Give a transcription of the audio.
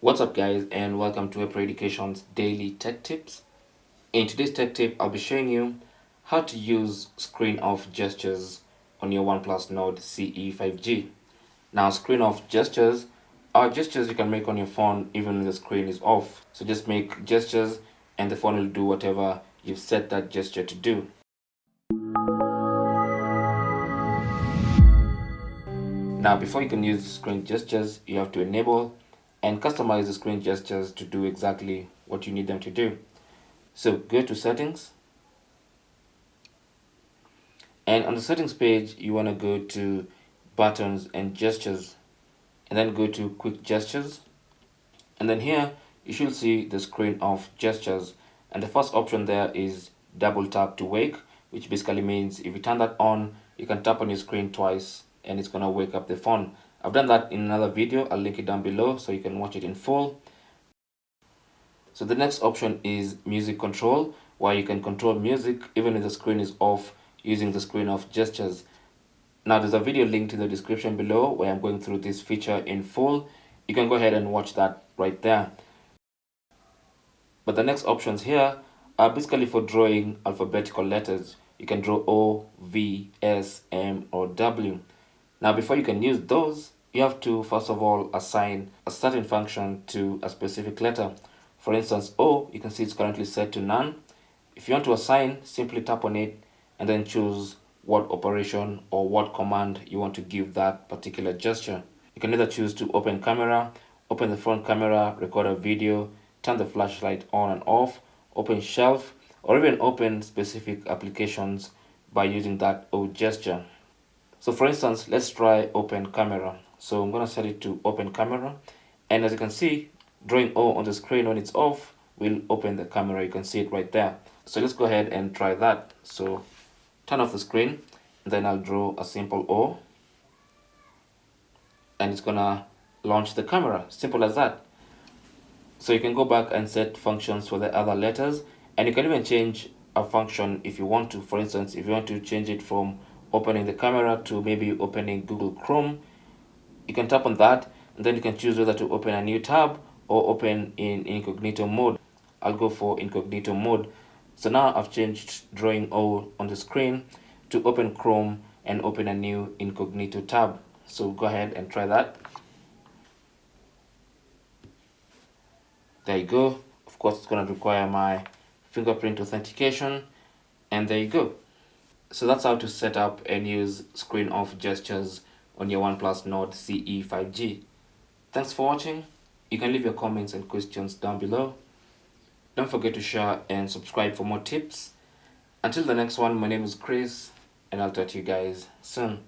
What's up guys, and welcome to Apple Education's daily tech tips. In today's tech tip, I'll be showing you how to use screen off gestures on your OnePlus Nord CE 5G. Now, screen off gestures are gestures you can make on your phone even when the screen is off. So just make gestures and the phone will do whatever you've set that gesture to do. Now, before you can use screen gestures, you have to enable and customize the screen gestures to do exactly what you need them to do. So go to settings, and on the settings page you want to go to buttons and gestures, and then go to quick gestures, and then here you should see the screen off gestures, and the first option there is double tap to wake, which basically means if you turn that on, you can tap on your screen twice and it's gonna wake up the phone. I've done that in another video. I'll link it down below so you can watch it in full. So the next option is music control, where you can control music even if the screen is off using the screen off gestures. Now there's a video linked in the description below where I'm going through this feature in full. You can go ahead and watch that right there. But the next options here are basically for drawing alphabetical letters. You can draw O, V, S, M, or W. Now before you can use those, you have to first of all assign a certain function to a specific letter. For instance, O, you can see it's currently set to none. If you want to assign, simply tap on it and then choose what operation or what command you want to give that particular gesture. You can either choose to open camera, open the front camera, record a video, turn the flashlight on and off, open shelf, or even open specific applications by using that O gesture. So for instance, let's try open camera. So I'm going to set it to open camera, and as you can see, drawing O on the screen when it's off will open the camera. You can see it right there. So let's go ahead and try that. So turn off the screen, and then I'll draw a simple O, and it's gonna launch the camera. Simple as that. So you can go back and set functions for the other letters, and you can even change a function if you want to. For instance, if you want to change it from opening the camera to maybe opening Google Chrome, you can tap on that, and then you can choose whether to open a new tab or open in incognito mode. I'll go for incognito mode. So now I've changed drawing O on the screen to open Chrome and open a new incognito tab. So go ahead and try that. There you go. Of course, it's going to require my fingerprint authentication, and there you go. So that's how to set up and use screen off gestures on your OnePlus Nord CE 5G. Thanks for watching. You can leave your comments and questions down below. Don't forget to share and subscribe for more tips. Until the next one, my name is Chris, and I'll talk to you guys soon.